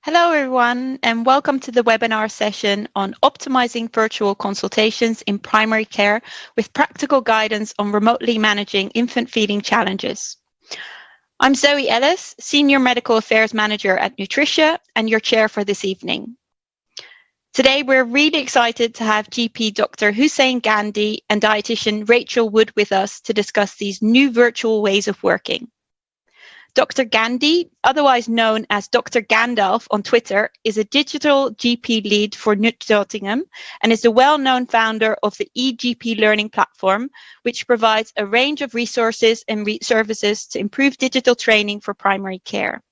Hello everyone and welcome to the webinar session on optimizing virtual consultations in primary care with practical guidance on remotely managing infant feeding challenges. I'm Zoe Ellis, Senior Medical Affairs Manager at Nutricia and your chair for this evening. Today we're really excited to have GP Dr Hussain Gandhi and Dietitian Rachel Wood with us to discuss these new virtual ways of working. Dr. Gandhi, otherwise known as Dr. Gandalf on Twitter, is a digital GP lead for Nottingham and is the well-known founder of the eGP learning platform, which provides a range of resources and services to improve digital training for primary care.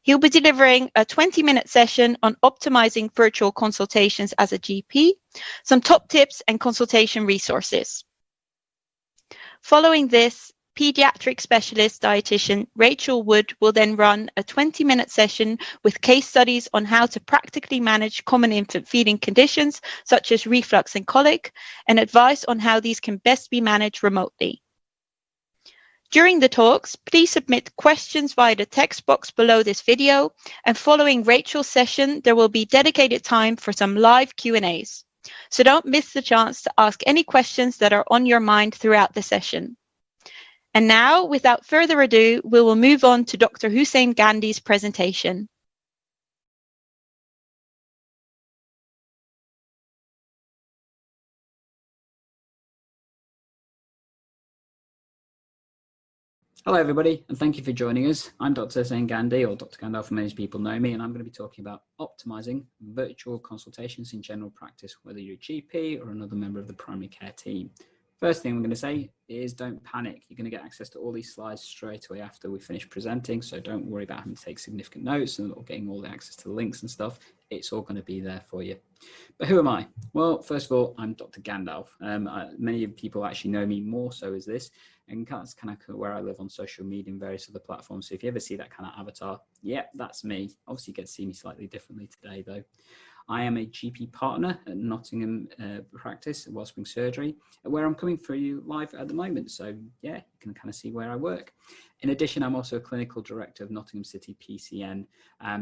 He'll be delivering a 20-minute session on optimizing virtual consultations as a GP, some top tips and consultation resources. Following this, Pediatric specialist dietitian Rachel Wood will then run a 20-minute session with case studies on how to practically manage common infant feeding conditions such as reflux and colic, and advice on how these can best be managed remotely. During the talks, please submit questions via the text box below this video, and following Rachel's session, there will be dedicated time for some live Q&As. So don't miss the chance to ask any questions that are on your mind throughout the session. And now, without further ado, we will move on to Dr. Hussain Gandhi's presentation. Hello everybody, and thank you for joining us. I'm Dr. Hussain Gandhi, or Dr. Gandalf, many people know me, and I'm going to be talking about optimizing virtual consultations in general practice, whether you're a GP or another member of the primary care team. First thing I'm going to say is don't panic. You're going to get access to all these slides straight away after we finish presenting, so don't worry about having to take significant notes or getting all the access to the links and stuff. It's all going to be there for you. But who am I? Well, first of all, I'm Dr. Gandalf. Many people actually know me more so as this, and that's kind of where I live on social media and various other platforms. So if you ever see that kind of avatar, yeah, that's me. Obviously you get to see me slightly differently today though. I am a GP partner at Nottingham practice at Wellspring Surgery, where I'm coming through you live at the moment. So yeah, you can kind of see where I work. In addition, I'm also a clinical director of Nottingham City PCN,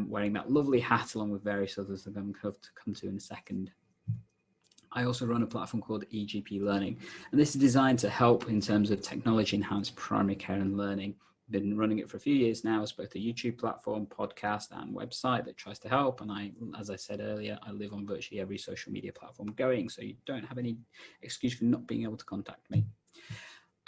wearing that lovely hat along with various others that I'm going to come to in a second. I also run a platform called eGP Learning, and this is designed to help in terms of technology enhanced primary care and learning. Been running it for a few years now as both a YouTube platform, podcast, and website that tries to help. And as I said earlier, I live on virtually every social media platform going, so you don't have any excuse for not being able to contact me.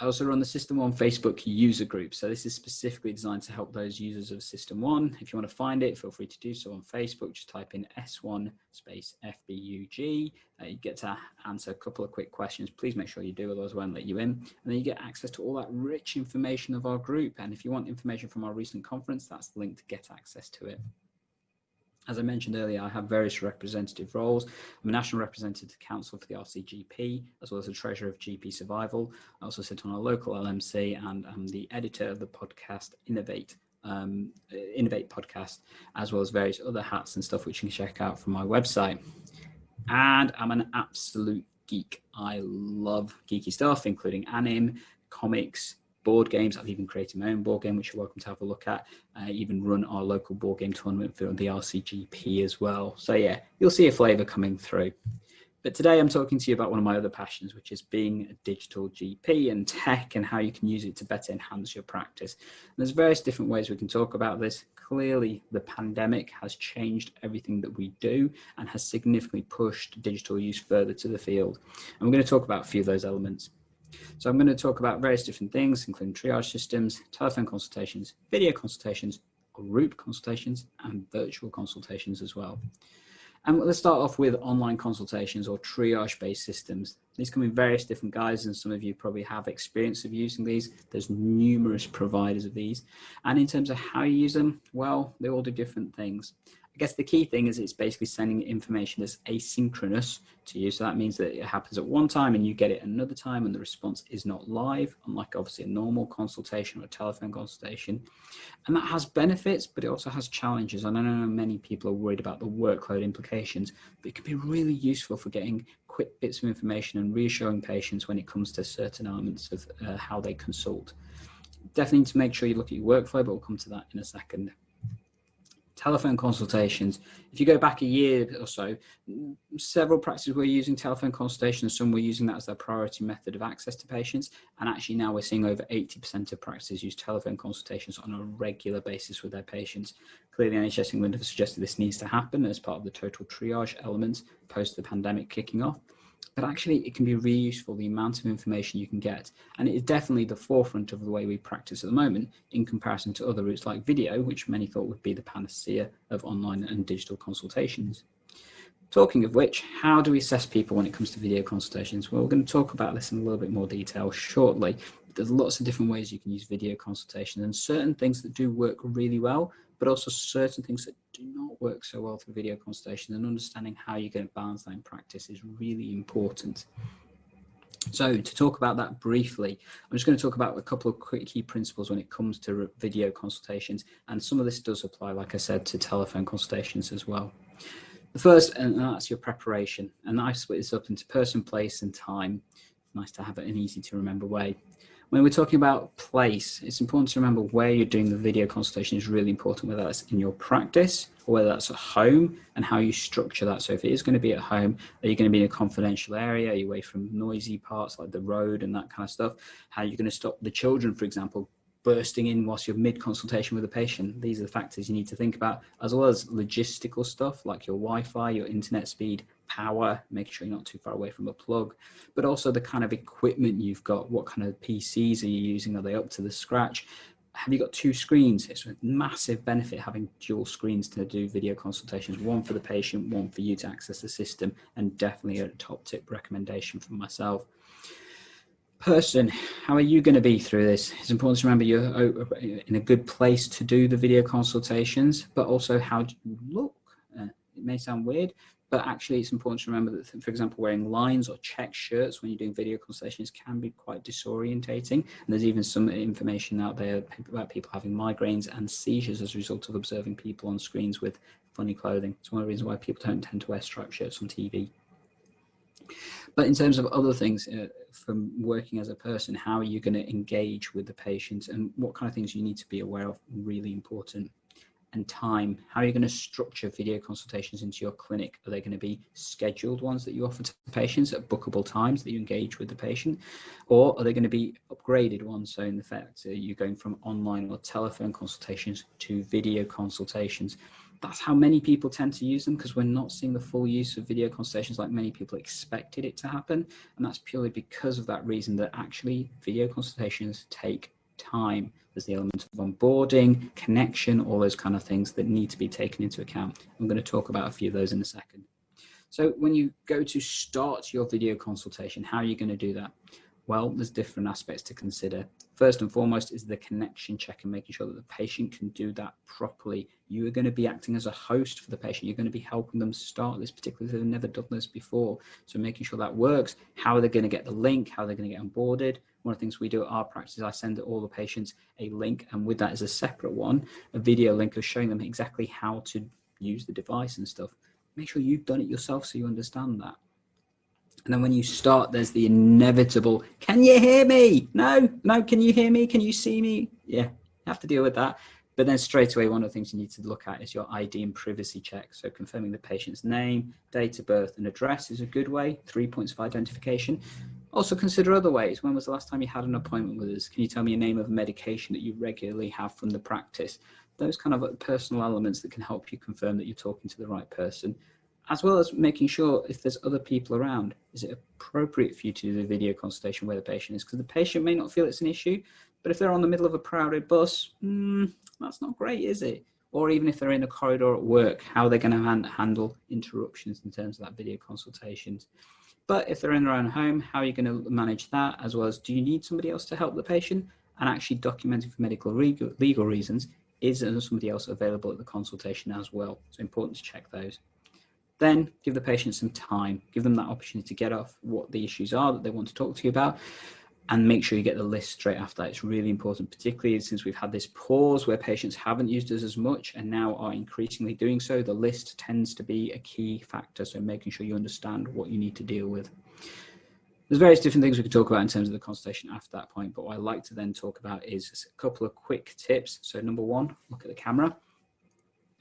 I also run the System 1 Facebook user group. So this is specifically designed to help those users of System 1. If you want to find it, feel free to do so on Facebook. Just type in S1 space FBUG. You get to answer a couple of quick questions. Please make sure you do, otherwise I won't let you in. And then you get access to all that rich information of our group. And if you want information from our recent conference, that's the link to get access to it. As I mentioned earlier, I have various representative roles. I'm a national representative council for the RCGP, as well as a treasurer of GP Survival. I also sit on a local LMC, and I'm the editor of the podcast Innovate podcast, as well as various other hats and stuff which you can check out from my website. And I'm an absolute geek. I love geeky stuff, including anime, comics, board games. I've even created my own board game, which you're welcome to have a look at. I even run our local board game tournament for the RCGP as well. So yeah, you'll see a flavour coming through. But today I'm talking to you about one of my other passions, which is being a digital GP and tech and how you can use it to better enhance your practice. And there's various different ways we can talk about this. Clearly, the pandemic has changed everything that we do and has significantly pushed digital use further to the field. And we're going to talk about a few of those elements. So I'm going to talk about various different things, including triage systems, telephone consultations, video consultations, group consultations, and virtual consultations as well. And let's start off with online consultations or triage-based systems. These come in various different guises, and some of you probably have experience of using these. There's numerous providers of these. And in terms of how you use them, well, they all do different things. I guess the key thing is it's basically sending information that's asynchronous to you. So that means that it happens at one time and you get it another time and the response is not live, unlike obviously a normal consultation or a telephone consultation. And that has benefits, but it also has challenges. And I know many people are worried about the workload implications, but it can be really useful for getting quick bits of information and reassuring patients when it comes to certain elements of how they consult. Definitely need to make sure you look at your workflow, but we'll come to that in a second. Telephone consultations. If you go back a year or so, several practices were using telephone consultations. Some were using that as their priority method of access to patients. And actually now we're seeing over 80% of practices use telephone consultations on a regular basis with their patients. Clearly, NHS England have suggested this needs to happen as part of the total triage element post the pandemic kicking off. But actually, it can be really useful, the amount of information you can get. And it is definitely the forefront of the way we practice at the moment in comparison to other routes like video, which many thought would be the panacea of online and digital consultations. Talking of which, how do we assess people when it comes to video consultations? Well, we're going to talk about this in a little bit more detail shortly. There's lots of different ways you can use video consultation, and certain things that do work really well, but also certain things that do not work so well through video consultation, and understanding how you're going to balance that in practice is really important. So to talk about that briefly, I'm just going to talk about a couple of quick key principles when it comes to video consultations, and some of this does apply, like I said, to telephone consultations as well. The first, and that's your preparation, and I've split this up into person, place, and time. It's nice to have it in an easy to remember way. When we're talking about place, it's important to remember where you're doing the video consultation is really important, whether that's in your practice or whether that's at home, and how you structure that. So if it is going to be at home, are you going to be in a confidential area? Are you away from noisy parts like the road and that kind of stuff? How are you going to stop the children, for example, bursting in whilst you're mid-consultation with a patient? These are the factors you need to think about, as well as logistical stuff like your Wi-Fi, your internet speed, power, making sure you're not too far away from a plug, but also the kind of equipment you've got. What kind of PCs are you using? Are they up to the scratch? Have you got two screens? It's a massive benefit having dual screens to do video consultations, one for the patient, one for you to access the system, and definitely a top tip recommendation from myself. Person, how are you going to be through this? It's important to remember you're in a good place to do the video consultations, but also how do you look? It may sound weird, but actually it's important to remember that, for example, wearing lines or check shirts when you're doing video consultations can be quite disorientating. And there's even some information out there about people having migraines and seizures as a result of observing people on screens with funny clothing. It's one of the reasons why people don't tend to wear striped shirts on TV. But in terms of other things, from working as a person, how are you going to engage with the patient, and what kind of things you need to be aware of, really important. And time, how are you going to structure video consultations into your clinic? Are they going to be scheduled ones that you offer to patients at bookable times that you engage with the patient? Or are they going to be upgraded ones? So in effect, you're going from online or telephone consultations to video consultations. That's how many people tend to use them, because we're not seeing the full use of video consultations like many people expected it to happen. And that's purely because of that reason, that actually video consultations take time. There's the element of onboarding, connection, all those kind of things that need to be taken into account. I'm going to talk about a few of those in a second. So when you go to start your video consultation, how are you going to do that? Well, there's different aspects to consider. First and foremost is the connection check and making sure that the patient can do that properly. You are going to be acting as a host for the patient. You're going to be helping them start this, particularly if they've never done this before. So making sure that works. How are they going to get the link? How are they going to get onboarded? One of the things we do at our practice is I send all the patients a link, and with that is a separate one, a video link of showing them exactly how to use the device and stuff. Make sure you've done it yourself so you understand that. And then when you start, there's the inevitable, can you hear me? No, can you hear me? Can you see me? Yeah, you have to deal with that. But then straight away, one of the things you need to look at is your ID and privacy check. So confirming the patient's name, date of birth, and address is a good way, 3 points of identification. Also consider other ways. When was the last time you had an appointment with us? Can you tell me a name of a medication that you regularly have from the practice? Those kind of personal elements that can help you confirm that you're talking to the right person, as well as making sure if there's other people around, is it appropriate for you to do the video consultation where the patient is? Because the patient may not feel it's an issue, but if they're on the middle of a crowded bus, that's not great, is it? Or even if they're in a corridor at work, how are they going to handle interruptions in terms of that video consultations? But if they're in their own home, how are you going to manage that? As well as, do you need somebody else to help the patient? And actually documenting for medical legal reasons, is there somebody else available at the consultation as well? So important to check those. Then give the patient some time, give them that opportunity to get off what the issues are that they want to talk to you about, and make sure you get the list straight after that. It's really important, particularly since we've had this pause where patients haven't used us as much and now are increasingly doing so. The list tends to be a key factor, so making sure you understand what you need to deal with. There's various different things we could talk about in terms of the consultation after that point, but what I like to then talk about is a couple of quick tips. So number one, look at the camera.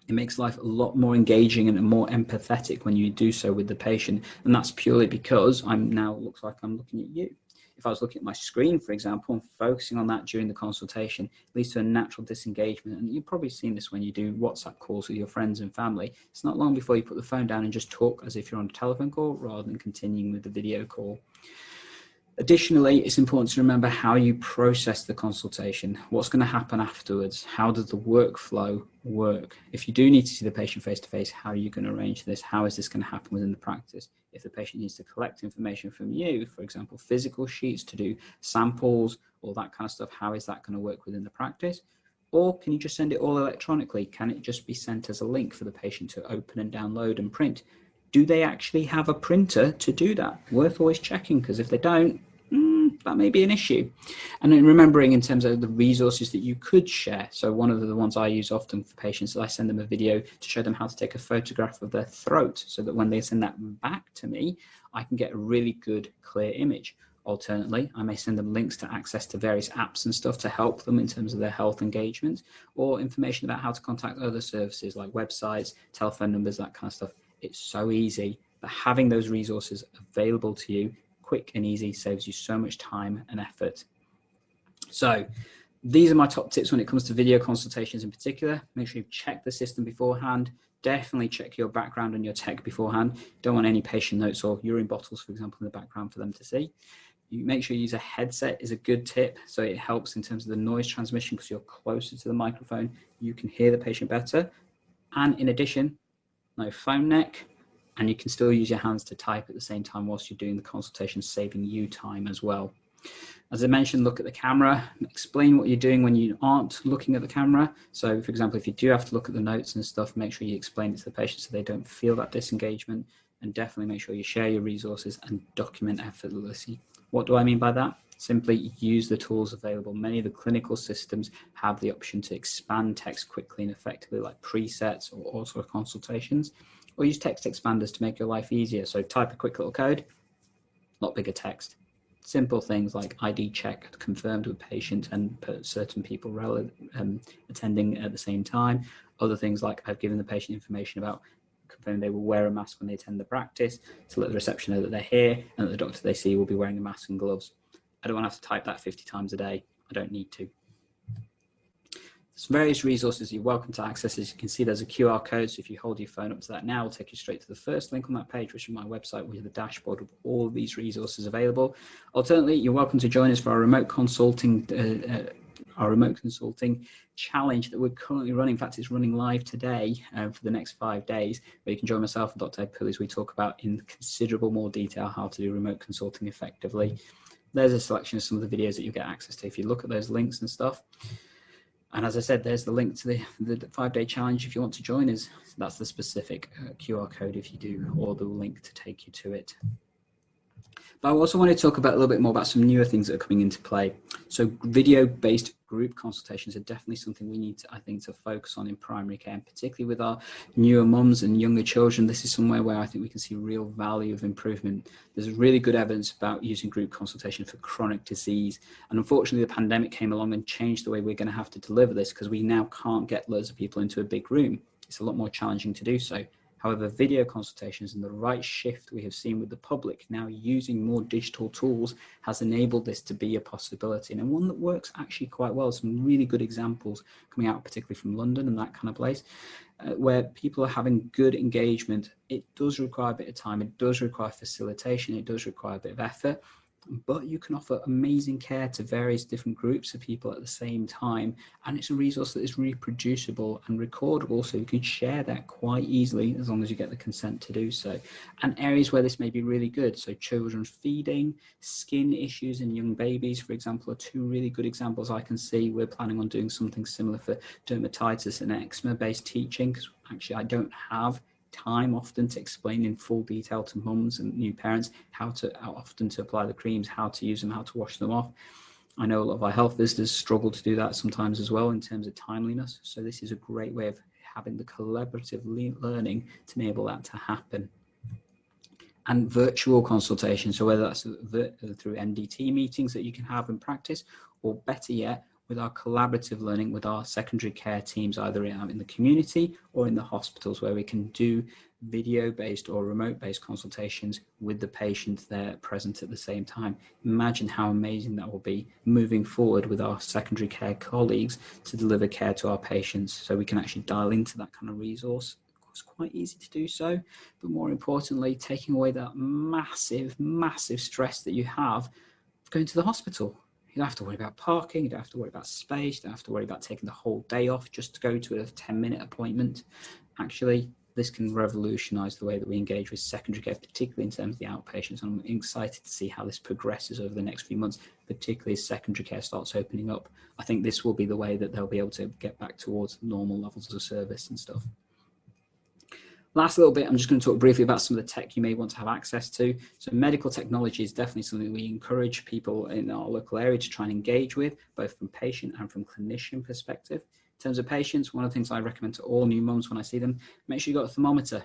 It makes life a lot more engaging and more empathetic when you do so with the patient. And that's purely because looks like I'm looking at you. If I was looking at my screen, for example, and focusing on that during the consultation, it leads to a natural disengagement. And you've probably seen this when you do WhatsApp calls with your friends and family. It's not long before you put the phone down and just talk as if you're on a telephone call rather than continuing with the video call. Additionally, it's important to remember how you process the consultation. What's going to happen afterwards? How does the workflow work? If you do need to see the patient face-to-face, how are you going to arrange this? How is this going to happen within the practice? If the patient needs to collect information from you, for example, physical sheets to do samples, all that kind of stuff, how is that going to work within the practice? Or can you just send it all electronically? Can it just be sent as a link for the patient to open and download and print? Do they actually have a printer to do that? Worth always checking, because if they don't, that may be an issue. And then remembering in terms of the resources that you could share. So one of the ones I use often for patients is I send them a video to show them how to take a photograph of their throat so that when they send that back to me, I can get a really good, clear image. Alternately, I may send them links to access to various apps and stuff to help them in terms of their health engagement, or information about how to contact other services like websites, telephone numbers, that kind of stuff. It's so easy, but having those resources available to you quick and easy saves you so much time and effort. So these are my top tips when it comes to video consultations in particular. Make sure you check the system beforehand. Definitely check your background and your tech beforehand. Don't want any patient notes or urine bottles, for example, in the background for them to see. You make sure you use a headset is a good tip. So it helps in terms of the noise transmission because you're closer to the microphone. You can hear the patient better. And in addition, no phone neck. And you can still use your hands to type at the same time whilst you're doing the consultation, saving you time as well. As I mentioned, look at the camera, explain what you're doing when you aren't looking at the camera. So for example, if you do have to look at the notes and stuff, make sure you explain it to the patient so they don't feel that disengagement, and definitely make sure you share your resources and document effortlessly. What do I mean by that? Simply use the tools available. Many of the clinical systems have the option to expand text quickly and effectively, like presets or auto consultations, or use text expanders to make your life easier. So type a quick little code, a lot bigger text. Simple things like ID check confirmed with patient and certain people attending at the same time. Other things like I've given the patient information about confirming they will wear a mask when they attend the practice to let the reception know that they're here and that the doctor they see will be wearing a mask and gloves. I don't want to have to type that 50 times a day. I don't need to. There's various resources you're welcome to access. As you can see, there's a QR code. So if you hold your phone up to that now, it'll take you straight to the first link on that page, which is my website with the dashboard of all of these resources available. Alternately, you're welcome to join us for our remote consulting challenge that we're currently running. In fact, it's running live today for the next 5 days, where you can join myself and Dr. Ed Pulley as we talk about in considerable more detail how to do remote consulting effectively. There's a selection of some of the videos that you get access to if you look at those links and stuff. And as I said, there's the link to the 5-day challenge if you want to join us. That's the specific QR code if you do, or the link to take you to it. But I also want to talk about a little bit more about some newer things that are coming into play. So video-based group consultations are definitely something we need to, I think, to focus on in primary care, and particularly with our newer mums and younger children. This is somewhere where I think we can see real value of improvement. There's really good evidence about using group consultation for chronic disease. And unfortunately, the pandemic came along and changed the way we're going to have to deliver this, because we now can't get loads of people into a big room. It's a lot more challenging to do so. However, video consultations and the right shift we have seen with the public now using more digital tools has enabled this to be a possibility, and one that works actually quite well. Some really good examples coming out, particularly from London and that kind of place, where people are having good engagement. It does require a bit of time, it does require facilitation, it does require a bit of effort, but you can offer amazing care to various different groups of people at the same time, and it's a resource that is reproducible and recordable, so you can share that quite easily as long as you get the consent to do so. And areas where this may be really good, so children feeding, skin issues in young babies, for example, are two really good examples I can see. We're planning on doing something similar for dermatitis and eczema based teaching, because actually I don't have time often to explain in full detail to mums and new parents how often to apply the creams, how to use them, how to wash them off. I know a lot of our health visitors struggle to do that sometimes as well in terms of timeliness. So this is a great way of having the collaborative learning to enable that to happen. And virtual consultation, so whether that's through NDT meetings that you can have in practice, or better yet, with our collaborative learning with our secondary care teams, either in the community or in the hospitals, where we can do video-based or remote-based consultations with the patient there present at the same time. Imagine how amazing that will be moving forward with our secondary care colleagues to deliver care to our patients, so we can actually dial into that kind of resource. It's quite easy to do so, but more importantly, taking away that massive stress that you have of going to the hospital. You don't have to worry about parking, you don't have to worry about space, you don't have to worry about taking the whole day off just to go to a 10-minute appointment. Actually, this can revolutionize the way that we engage with secondary care, particularly in terms of the outpatients. And I'm excited to see how this progresses over the next few months, particularly as secondary care starts opening up. I think this will be the way that they'll be able to get back towards normal levels of service and stuff. Last little bit, I'm just going to talk briefly about some of the tech you may want to have access to. So medical technology is definitely something we encourage people in our local area to try and engage with, both from patient and from clinician perspective. In terms of patients, one of the things I recommend to all new mums when I see them, make sure you've got a thermometer.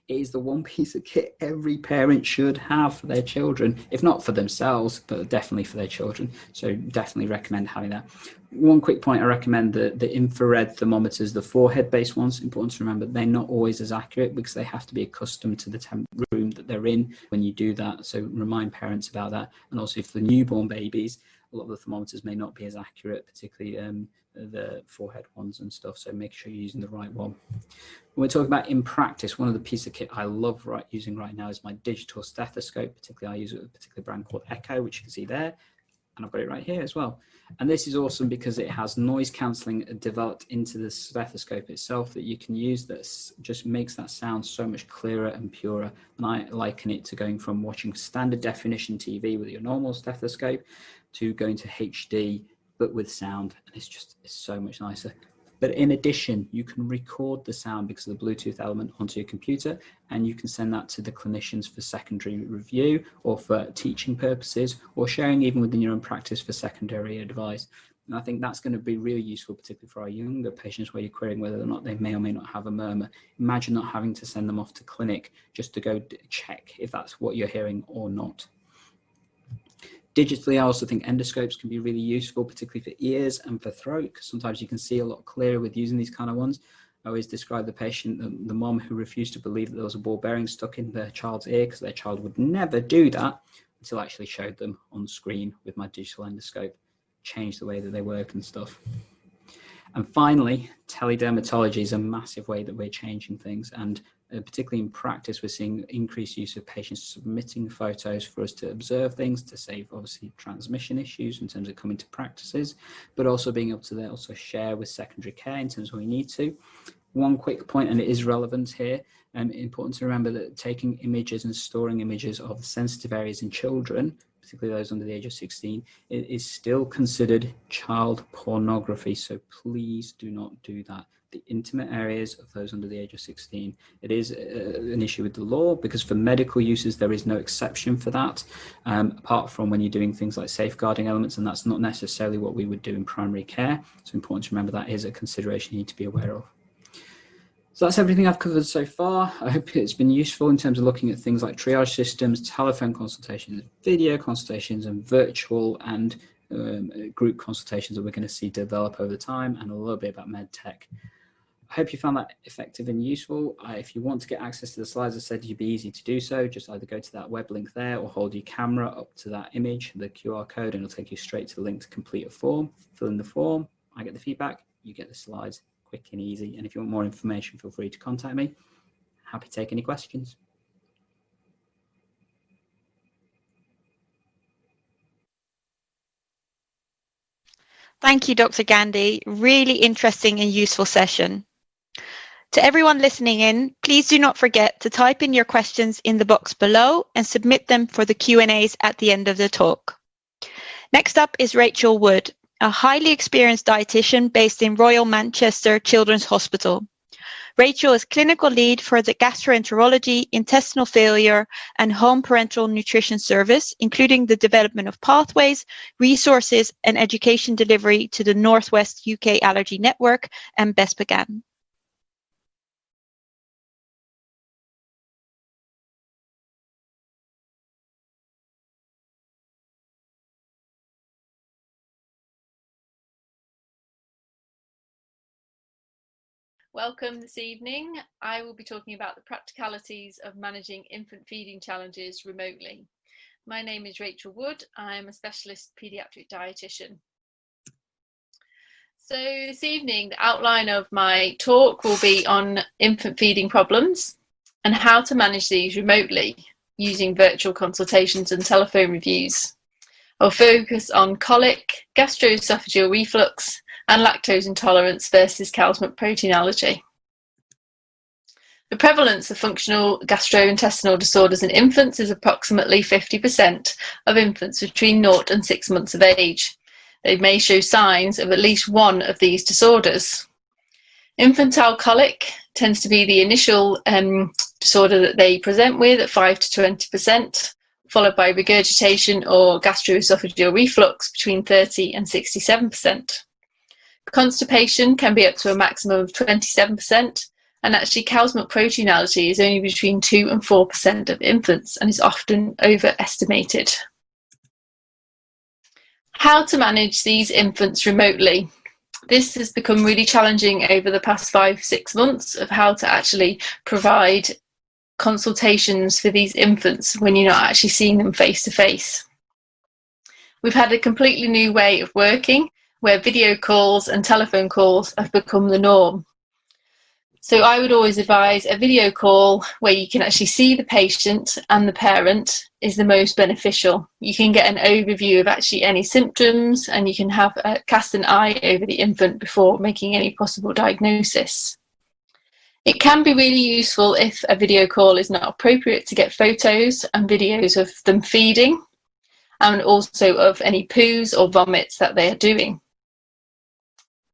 It is the one piece of kit every parent should have for their children, if not for themselves, but definitely for their children. So definitely recommend having that. One quick point, I recommend the infrared thermometers, the forehead-based ones. Important to remember, they're not always as accurate because they have to be accustomed to the room that they're in when you do that. So remind parents about that. And also for newborn babies, a lot of the thermometers may not be as accurate, particularly the forehead ones and stuff. So make sure you're using the right one. When we're talking about in practice, one of the pieces of kit I love using right now is my digital stethoscope. Particularly, I use a particular brand called Echo, which you can see there. And I've got it right here as well. And this is awesome because it has noise cancelling developed into the stethoscope itself that you can use that just makes that sound so much clearer and purer. And I liken it to going from watching standard definition TV with your normal stethoscope to going to HD, but with sound. And it's so much nicer. But in addition, you can record the sound because of the Bluetooth element onto your computer, and you can send that to the clinicians for secondary review or for teaching purposes, or sharing even within your own practice for secondary advice. And I think that's going to be really useful, particularly for our younger patients where you're querying whether or not they may or may not have a murmur. Imagine not having to send them off to clinic just to go check if that's what you're hearing or not. Digitally, I also think endoscopes can be really useful, particularly for ears and for throat, because sometimes you can see a lot clearer with using these kind of ones. I always describe the patient, the mom who refused to believe that there was a ball bearing stuck in their child's ear because their child would never do that, until I actually showed them on the screen with my digital endoscope, changed the way that they work and stuff. And finally, Tele Dermatology is a massive way that we're changing things, and particularly in practice, we're seeing increased use of patients submitting photos for us to observe things, to save obviously transmission issues in terms of coming to practices, but also being able to also share with secondary care in terms of when we need to. One quick point, and it is relevant here, important to remember that taking images and storing images of sensitive areas in children, particularly those under the age of 16, it is still considered child pornography. So please do not do that. The intimate areas of those under the age of 16, it is an issue with the law, because for medical uses, there is no exception for that, apart from when you're doing things like safeguarding elements, and that's not necessarily what we would do in primary care. So important to remember that is a consideration you need to be aware of. So that's everything I've covered so far. I hope it's been useful in terms of looking at things like triage systems, telephone consultations, video consultations, and virtual and group consultations that we're going to see develop over time, and a little bit about med tech. I hope you found that effective and useful. If you want to get access to the slides, I said it'd be easy to do so. Just either go to that web link there or hold your camera up to that image, the QR code, and it'll take you straight to the link to complete a form. Fill in the form, I get the feedback, you get the slides. Quick and easy. And if you want more information, feel free to contact me. Happy to take any questions. Thank you, Dr. Gandhi. Really interesting and useful session. To everyone listening in, please do not forget to type in your questions in the box below and submit them for the Q&As at the end of the talk. Next up is Rachel Wood, a highly experienced dietitian based in Royal Manchester Children's Hospital. Rachel is clinical lead for the gastroenterology, intestinal failure, and home parental nutrition service, including the development of pathways, resources, and education delivery to the Northwest UK Allergy Network and BESPAGAN. Welcome this evening. I will be talking about the practicalities of managing infant feeding challenges remotely. My name is Rachel Wood. I'm a specialist paediatric dietitian. So this evening, the outline of my talk will be on infant feeding problems and how to manage these remotely using virtual consultations and telephone reviews. I'll focus on colic, gastroesophageal reflux, and lactose intolerance versus cow's milk protein allergy. The prevalence of functional gastrointestinal disorders in infants is approximately 50% of infants between 0 and 6 months of age. They may show signs of at least one of these disorders. Infantile colic tends to be the initial disorder that they present with at 5 to 20%, followed by regurgitation or gastroesophageal reflux between 30 and 67%. Constipation can be up to a maximum of 27%, and actually cow's milk protein allergy is only between 2 and 4% of infants and is often overestimated. How to manage these infants remotely. This has become really challenging over the past 5-6 months of how to actually provide consultations for these infants when you're not actually seeing them face to face. We've had a completely new way of working where video calls and telephone calls have become the norm. So I would always advise a video call where you can actually see the patient and the parent is the most beneficial. You can get an overview of actually any symptoms and you can have cast an eye over the infant before making any possible diagnosis. It can be really useful if a video call is not appropriate to get photos and videos of them feeding and also of any poos or vomits that they are doing.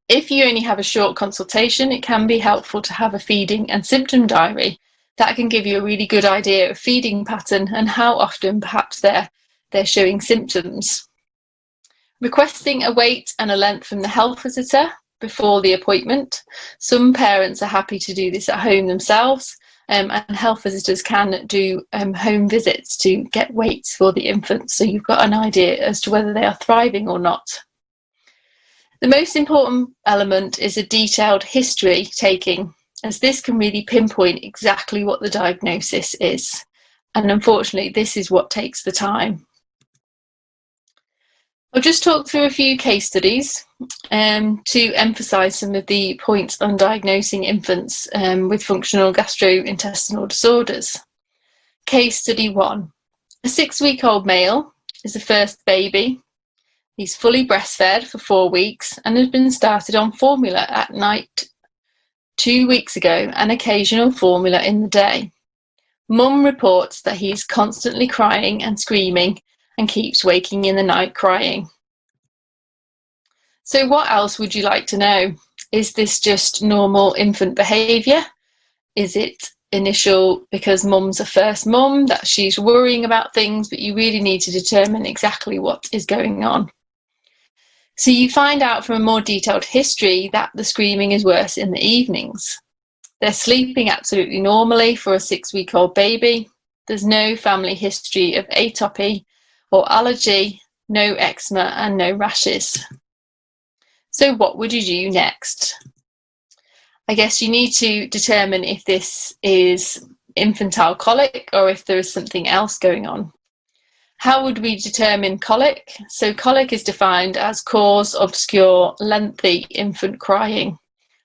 If you only have a short consultation, it can be helpful to have a feeding and symptom diary that can give you a really good idea of feeding pattern and how often perhaps they're showing symptoms. Requesting a weight and a length from the health visitor before the appointment. Some parents are happy to do this at home themselves, and health visitors can do home visits to get weights for the infants, so you've got an idea as to whether they are thriving or not. The most important element is a detailed history taking, as this can really pinpoint exactly what the diagnosis is. And unfortunately, this is what takes the time. I'll just talk through a few case studies to emphasise some of the points on diagnosing infants with functional gastrointestinal disorders. Case study 1. A 6-week-old male is the first baby. He's fully breastfed for 4 weeks and has been started on formula at night 2 weeks ago and occasional formula in the day. Mum reports that he's constantly crying and screaming and keeps waking in the night crying. So what else would you like to know? Is this just normal infant behaviour? Is it initial because mum's a first mum that she's worrying about things, but you really need to determine exactly what is going on? So you find out from a more detailed history that the screaming is worse in the evenings. They're sleeping absolutely normally for a 6-week-old baby. There's no family history of atopy or allergy, no eczema and no rashes. So what would you do next? I guess you need to determine if this is infantile colic or if there is something else going on. How would we determine colic? So colic is defined as cause, obscure, lengthy infant crying.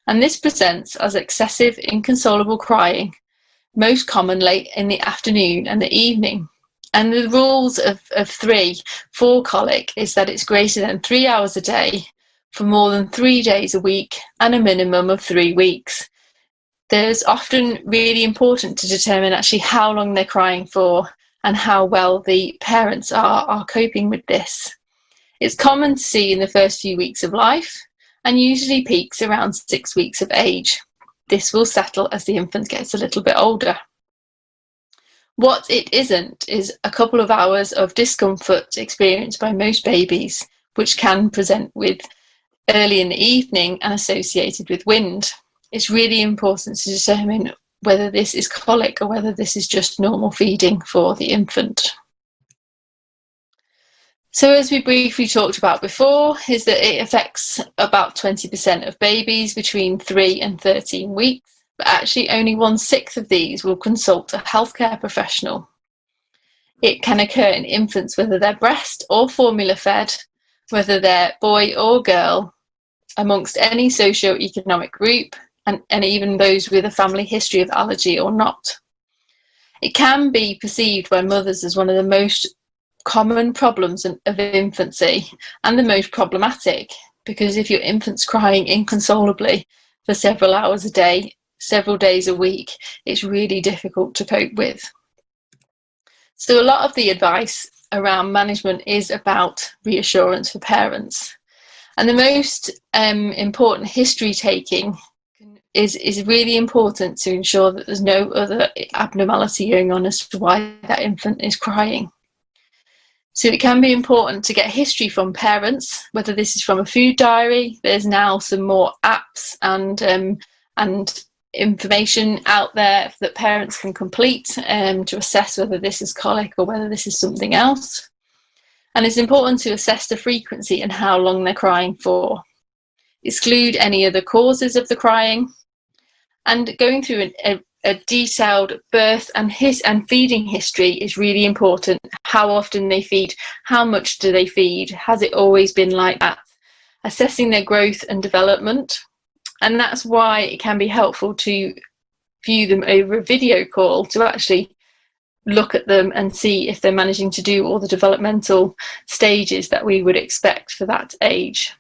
And this presents as excessive, inconsolable crying, most commonly in the afternoon and the evening. And the rules of 3 for colic is that it's greater than 3 hours a day for more than 3 days a week and a minimum of 3 weeks. There's often really important to determine actually how long they're crying for and how well the parents are coping with this. It's common to see in the first few weeks of life and usually peaks around 6 weeks of age. This will settle as the infant gets a little bit older. What it isn't is a couple of hours of discomfort experienced by most babies, which can present with early in the evening and associated with wind. It's really important to determine whether this is colic or whether this is just normal feeding for the infant. So as we briefly talked about before, is that it affects about 20% of babies between 3 and 13 weeks, but actually only 1/6 of these will consult a healthcare professional. It can occur in infants whether they're breast or formula fed, whether they're boy or girl, amongst any socio-economic group, and even those with a family history of allergy or not. It can be perceived by mothers as one of the most common problems of infancy and the most problematic, because if your infant's crying inconsolably for several hours a day, several days a week, it's really difficult to cope with. So a lot of the advice around management is about reassurance for parents. And the most important history taking is really important to ensure that there's no other abnormality going on as to why that infant is crying. So it can be important to get history from parents, whether this is from a food diary. There's now some more apps and information out there that parents can complete to assess whether this is colic or whether this is something else. And it's important to assess the frequency and how long they're crying for. Exclude any other causes of the crying. And going through a detailed birth and feeding history is really important. How often they feed, how much do they feed, has it always been like that? Assessing their growth and development. And that's why it can be helpful to view them over a video call, to actually look at them and see if they're managing to do all the developmental stages that we would expect for that age.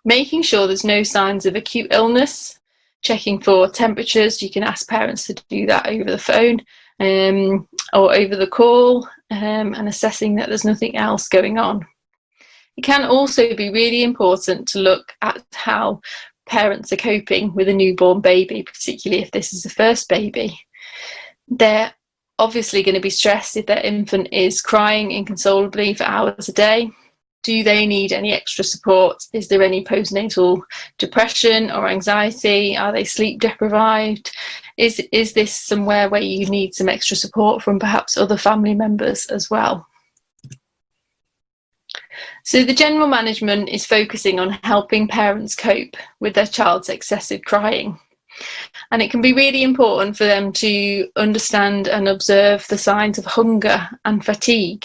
Making sure there's no signs of acute illness. Checking for temperatures. You can ask parents to do that over the phone or over the call, and assessing that there's nothing else going on. It can also be really important to look at how parents are coping with a newborn baby, particularly if this is the first baby. They're obviously going to be stressed if their infant is crying inconsolably for hours a day. Do they need any extra support? Is there any postnatal depression or anxiety? Are they sleep deprived? Is this somewhere where you need some extra support from perhaps other family members as well? So the general management is focusing on helping parents cope with their child's excessive crying. And it can be really important for them to understand and observe the signs of hunger and fatigue.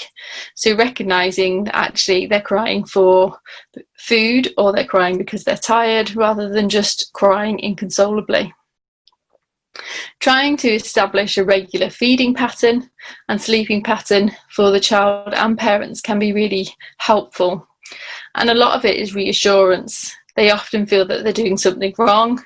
So recognising that actually they're crying for food or they're crying because they're tired, rather than just crying inconsolably. Trying to establish a regular feeding pattern and sleeping pattern for the child and parents can be really helpful. And a lot of it is reassurance. They often feel that they're doing something wrong,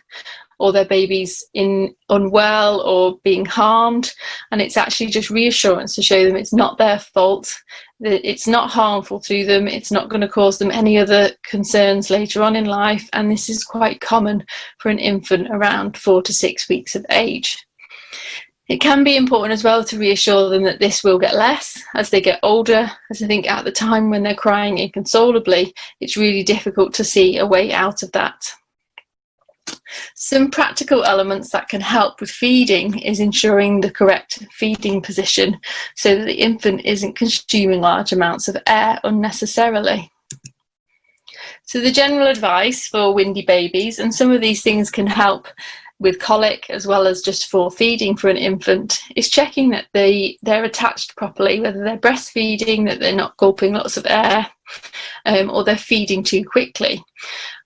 or their baby's unwell or being harmed, and it's actually just reassurance to show them it's not their fault, that it's not harmful to them, it's not going to cause them any other concerns later on in life, and this is quite common for an infant around 4 to 6 weeks of age. It can be important as well to reassure them that this will get less as they get older, as I think at the time when they're crying inconsolably, it's really difficult to see a way out of that. Some practical elements that can help with feeding is ensuring the correct feeding position so that the infant isn't consuming large amounts of air unnecessarily. So the general advice for windy babies, and some of these things can help with colic as well as just for feeding for an infant, is checking that they're attached properly, whether they're breastfeeding, that they're not gulping lots of air, or they're feeding too quickly.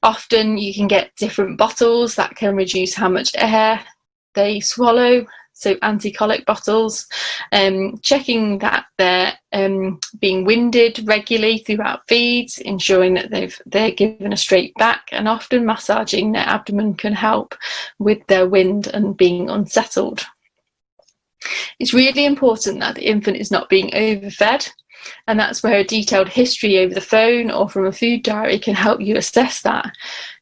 Often you can get different bottles that can reduce how much air they swallow, so anti-colic bottles. Checking that they're being winded regularly throughout feeds, ensuring that they're given a straight back, and often massaging their abdomen can help with their wind and being unsettled. It's really important that the infant is not being overfed, and that's where a detailed history over the phone or from a food diary can help you assess that.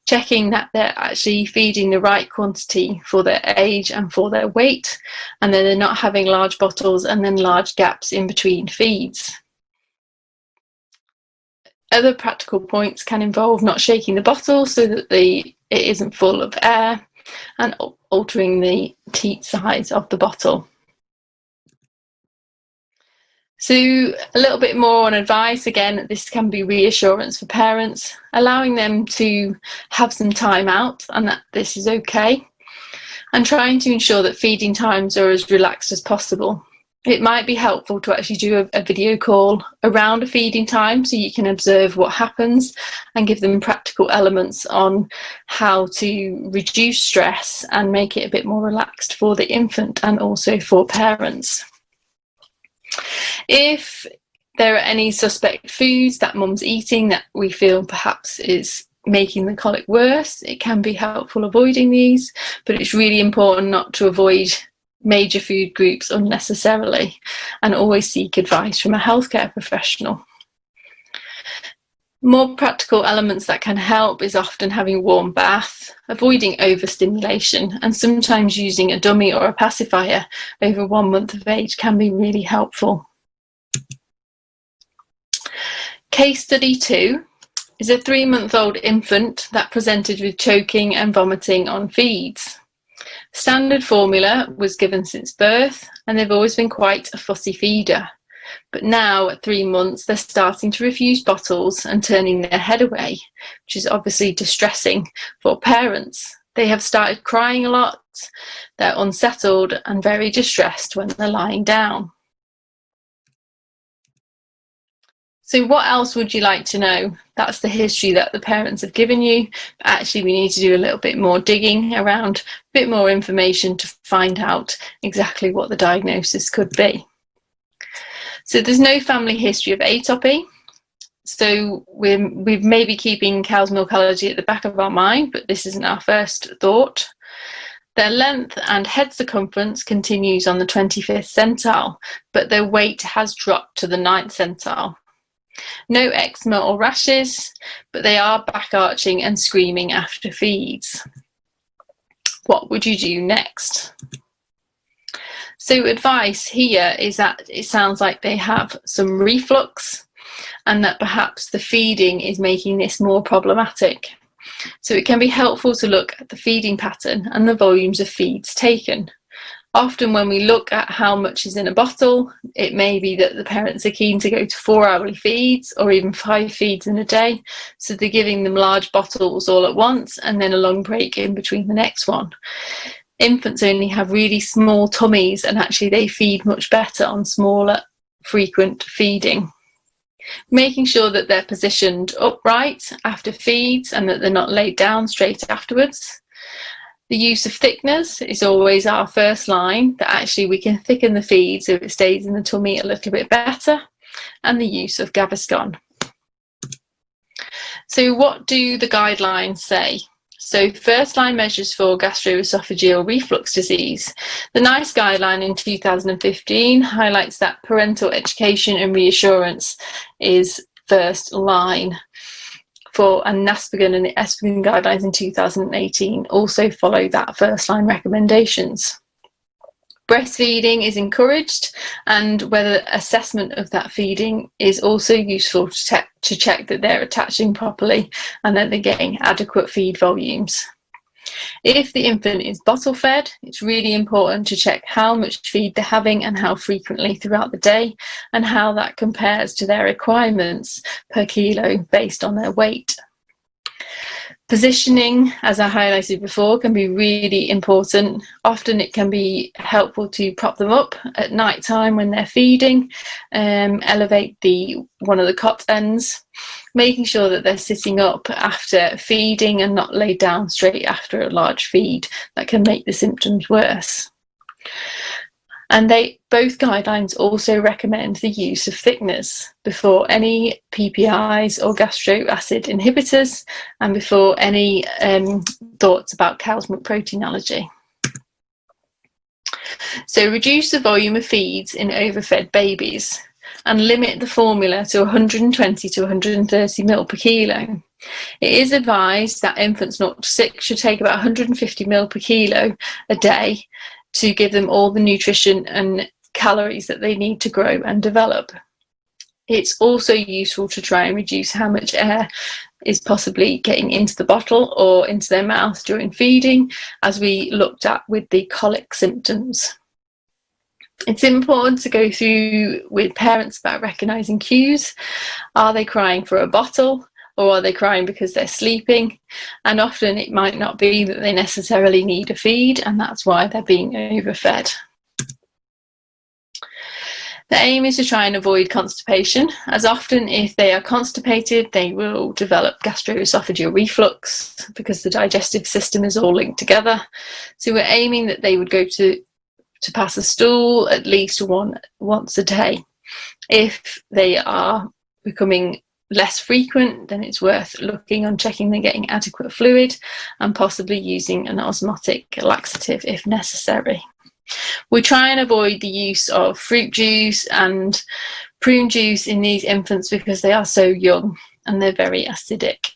Checking that they're actually feeding the right quantity for their age and for their weight, and then they're not having large bottles and then large gaps in between feeds. Other practical points can involve not shaking the bottle so that it isn't full of air, and altering the teat size of the bottle. So a little bit more on advice. Again, this can be reassurance for parents, allowing them to have some time out and that this is okay, and trying to ensure that feeding times are as relaxed as possible. It might be helpful to actually do a video call around a feeding time so you can observe what happens and give them practical elements on how to reduce stress and make it a bit more relaxed for the infant and also for parents. If there are any suspect foods that mum's eating that we feel perhaps is making the colic worse, it can be helpful avoiding these, but it's really important not to avoid major food groups unnecessarily, and always seek advice from a healthcare professional. More practical elements that can help is often having a warm bath, avoiding overstimulation, and sometimes using a dummy or a pacifier over 1 month of age can be really helpful. Case study 2 is a 3-month-old infant that presented with choking and vomiting on feeds. Standard formula was given since birth, and they've always been quite a fussy feeder. But now at 3 months, they're starting to refuse bottles and turning their head away, which is obviously distressing for parents. They have started crying a lot, they're unsettled and very distressed when they're lying down. So what else would you like to know? That's the history that the parents have given you. But actually, we need to do a little bit more digging around, a bit more information to find out exactly what the diagnosis could be. So there's no family history of atopy. So we're maybe keeping cow's milk allergy at the back of our mind, but this isn't our first thought. Their length and head circumference continues on the 25th centile, but their weight has dropped to the 9th centile. No eczema or rashes, but they are back arching and screaming after feeds. What would you do next? So advice here is that it sounds like they have some reflux and that perhaps the feeding is making this more problematic. So it can be helpful to look at the feeding pattern and the volumes of feeds taken. Often when we look at how much is in a bottle, it may be that the parents are keen to go to 4-hourly feeds or even 5 feeds in a day. So they're giving them large bottles all at once and then a long break in between the next one. Infants only have really small tummies and actually they feed much better on smaller, frequent feeding. Making sure that they're positioned upright after feeds and that they're not laid down straight afterwards. The use of thickeners is always our first line, that actually we can thicken the feed so it stays in the tummy a little bit better, and the use of Gaviscon. So what do the guidelines say? So first line measures for gastroesophageal reflux disease. The NICE guideline in 2015 highlights that parental education and reassurance is first line. And NASPGHAN and the ESPGHAN guidelines in 2018 also follow that first line recommendations. Breastfeeding is encouraged, and whether assessment of that feeding is also useful to check that they're attaching properly and that they're getting adequate feed volumes. If the infant is bottle fed, it's really important to check how much feed they're having and how frequently throughout the day, and how that compares to their requirements per kilo based on their weight. Positioning, as I highlighted before, can be really important. Often it can be helpful to prop them up at night time when they're feeding, elevate one of the cot ends, making sure that they're sitting up after feeding and not laid down straight after a large feed. That can make the symptoms worse. And both guidelines also recommend the use of thickeners before any PPIs or gastric acid inhibitors and before any thoughts about cow's milk protein allergy. So reduce the volume of feeds in overfed babies and limit the formula to 120 to 130 ml per kilo. It is advised that infants 0 to 6 should take about 150 ml per kilo a day to give them all the nutrition and calories that they need to grow and develop. It's also useful to try and reduce how much air is possibly getting into the bottle or into their mouth during feeding, as we looked at with the colic symptoms. It's important to go through with parents about recognising cues. Are they crying for a bottle, or are they crying because they're sleeping? And often it might not be that they necessarily need a feed, and that's why they're being overfed. The aim is to try and avoid constipation, as often if they are constipated, they will develop gastroesophageal reflux because the digestive system is all linked together. So we're aiming that they would go to pass a stool at least once a day. If they are becoming less frequent, then it's worth looking on checking they're getting adequate fluid and possibly using an osmotic laxative if necessary. We try and avoid the use of fruit juice and prune juice in these infants because they are so young and they're very acidic.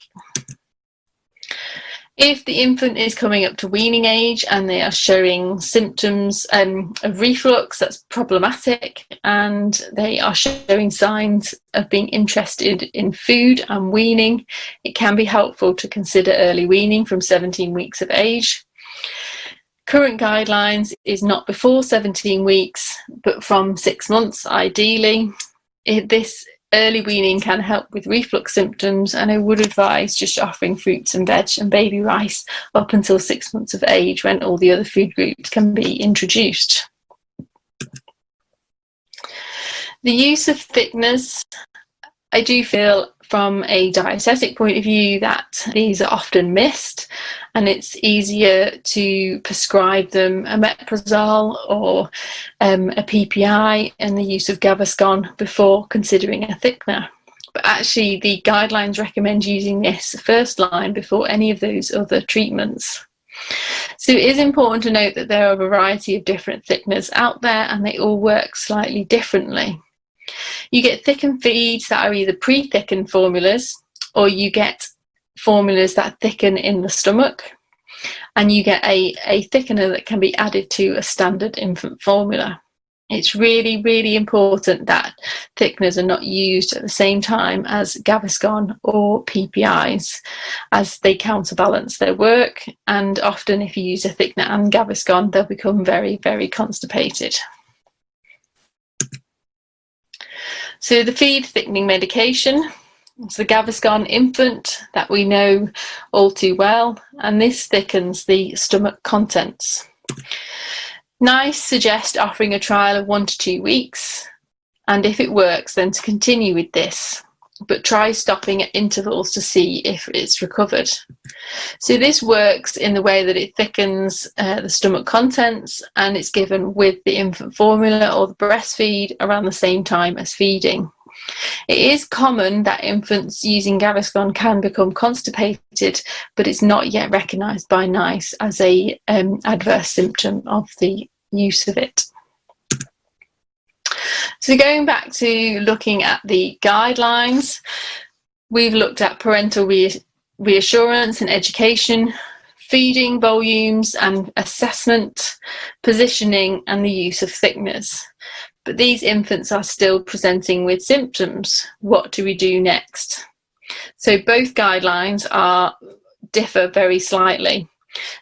If the infant is coming up to weaning age and they are showing symptoms of reflux, that's problematic, and they are showing signs of being interested in food and weaning, it can be helpful to consider early weaning from 17 weeks of age. Current guidelines is not before 17 weeks, but from 6 months ideally. This early weaning can help with reflux symptoms, and I would advise just offering fruits and veg and baby rice up until 6 months of age, when all the other food groups can be introduced. The use of thickeners, I do feel from a dietetic point of view that these are often missed, and it's easier to prescribe them omeprazole or a PPI and the use of Gaviscon before considering a thickener. But actually the guidelines recommend using this first line before any of those other treatments. So it is important to note that there are a variety of different thickeners out there and they all work slightly differently. You get thickened feeds that are either pre-thickened formulas, or you get formulas that thicken in the stomach, and you get a thickener that can be added to a standard infant formula. It's really, really important that thickeners are not used at the same time as Gaviscon or PPIs, as they counterbalance their work, and often if you use a thickener and Gaviscon, they'll become very, very constipated. So the feed thickening medication, it's the Gaviscon Infant that we know all too well, and this thickens the stomach contents. NICE suggest offering a trial of 1 to 2 weeks, and if it works then to continue with this, but try stopping at intervals to see if it's recovered. So this works in the way that it thickens the stomach contents, and it's given with the infant formula or the breastfeed around the same time as feeding. It is common that infants using Gaviscon can become constipated, but it's not yet recognised by NICE as a adverse symptom of the use of it. So going back to looking at the guidelines, we've looked at parental reassurance and education, feeding volumes and assessment, positioning, and the use of thickeners. But these infants are still presenting with symptoms. What do we do next? So both guidelines differ very slightly.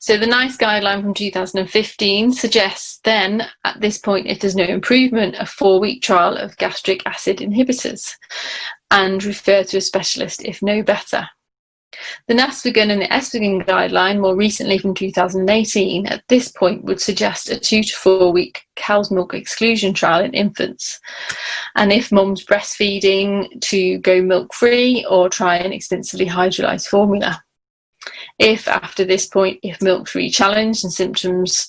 So the NICE guideline from 2015 suggests then, at this point, if there's no improvement, a 4-week trial of gastric acid inhibitors and refer to a specialist if no better. The Nasvigan and the Esvigan guideline, more recently from 2018, at this point would suggest a 2 to 4 week cow's milk exclusion trial in infants. And if mum's breastfeeding, to go milk free or try an extensively hydrolyzed formula. If after this point, if milk's re-challenged and symptoms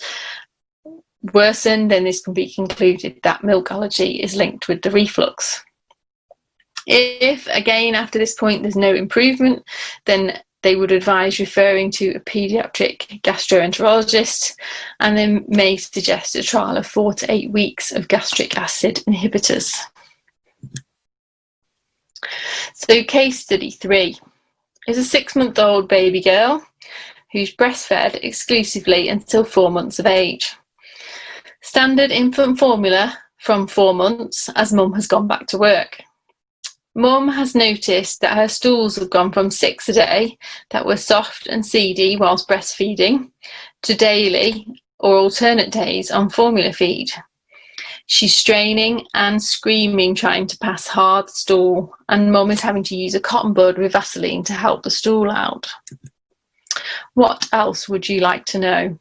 worsen, then this can be concluded that milk allergy is linked with the reflux. If, again, after this point there's no improvement, then they would advise referring to a paediatric gastroenterologist, and then may suggest a trial of 4 to 8 weeks of gastric acid inhibitors. So case study 3 is a 6-month-old baby girl who's breastfed exclusively until 4 months of age. Standard infant formula from 4 months, as mum has gone back to work. Mum has noticed that her stools have gone from 6 a day that were soft and seedy whilst breastfeeding to daily or alternate days on formula feed. She's straining and screaming, trying to pass hard stool, and mum is having to use a cotton bud with Vaseline to help the stool out. What else would you like to know?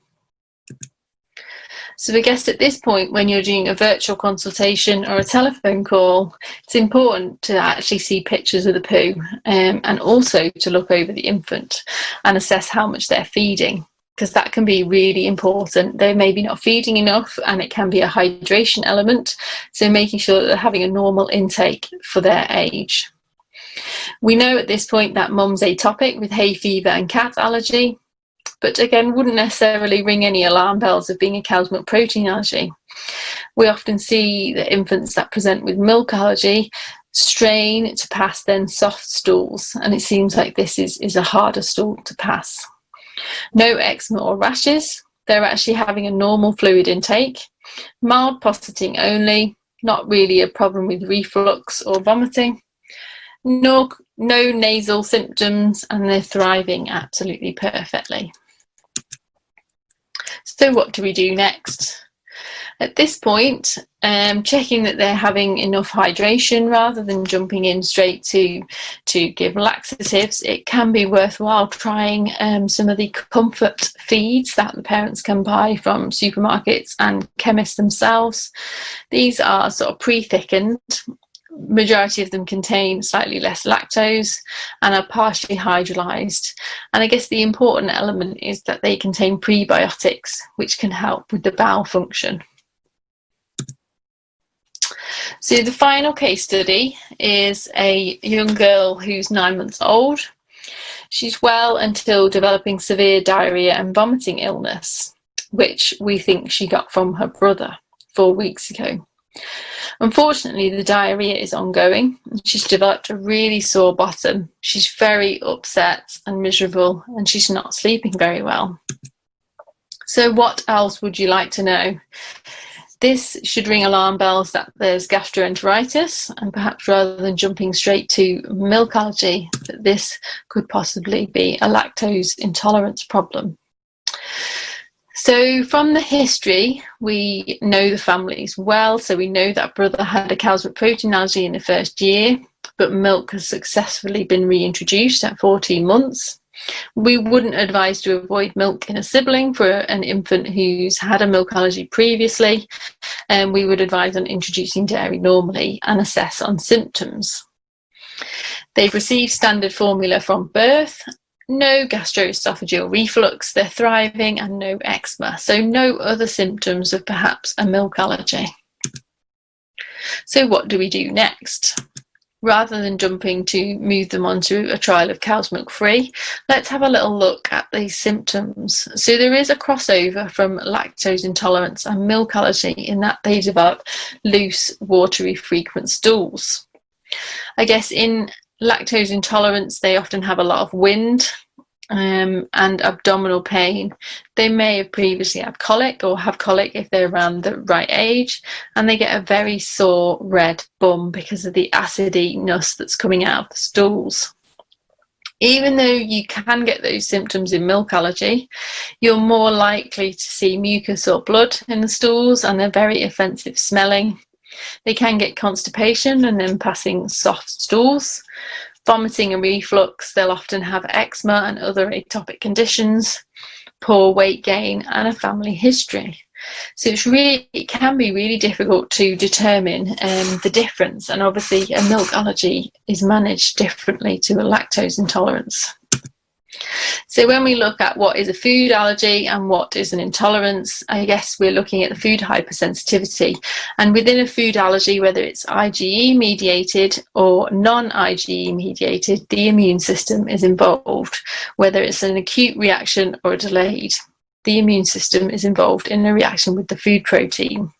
So I guess at this point, when you're doing a virtual consultation or a telephone call, it's important to actually see pictures of the poo, and also to look over the infant and assess how much they're feeding, because that can be really important. They're maybe not feeding enough, and it can be a hydration element, so making sure that they're having a normal intake for their age. We know at this point that mum's atopic with hay fever and cat allergy, but again, wouldn't necessarily ring any alarm bells of being a cow's milk protein allergy. We often see that infants that present with milk allergy strain to pass then soft stools, and it seems like this is a harder stool to pass. No eczema or rashes. They're actually having a normal fluid intake. Mild posseting only, not really a problem with reflux or vomiting. No nasal symptoms, and they're thriving absolutely perfectly. So what do we do next? At this point, checking that they're having enough hydration rather than jumping in straight to give laxatives, it can be worthwhile trying some of the comfort feeds that the parents can buy from supermarkets and chemists themselves. These are sort of pre-thickened. Majority of them contain slightly less lactose and are partially hydrolyzed. And I guess the important element is that they contain prebiotics, which can help with the bowel function. So the final case study is a young girl who's 9 months old. She's well until developing severe diarrhea and vomiting illness, which we think she got from her brother 4 weeks ago. Unfortunately, the diarrhea is ongoing. She's developed a really sore bottom. She's very upset and miserable, and she's not sleeping very well. So what else would you like to know? This should ring alarm bells that there's gastroenteritis, and perhaps rather than jumping straight to milk allergy, that this could possibly be a lactose intolerance problem. So from the history, we know the families well. So we know that brother had a cow's milk protein allergy in the first year, but milk has successfully been reintroduced at 14 months. We wouldn't advise to avoid milk in a sibling for an infant who's had a milk allergy previously, and we would advise on introducing dairy normally and assess on symptoms. They've received standard formula from birth. No gastroesophageal reflux, they're thriving, and no eczema. So no other symptoms of perhaps a milk allergy. So what do we do next? Rather than jumping to move them onto a trial of cow's milk free, let's have a little look at these symptoms. So there is a crossover from lactose intolerance and milk allergy in that they develop loose, watery, frequent stools. I guess in lactose intolerance, they often have a lot of wind and abdominal pain. They may have previously had colic or have colic if they're around the right age, and they get a very sore red bum because of the acidiness that's coming out of the stools. Even though you can get those symptoms in milk allergy, you're more likely to see mucus or blood in the stools, and they're very offensive smelling. They can get constipation and then passing soft stools, vomiting and reflux. They'll often have eczema and other atopic conditions, poor weight gain, and a family history. So it can be really difficult to determine the difference, and obviously a milk allergy is managed differently to a lactose intolerance. So when we look at what is a food allergy and what is an intolerance, I guess we're looking at the food hypersensitivity. And within a food allergy, whether it's IgE mediated or non-IgE mediated, the immune system is involved. Whether it's an acute reaction or a delayed, the immune system is involved in a reaction with the food protein.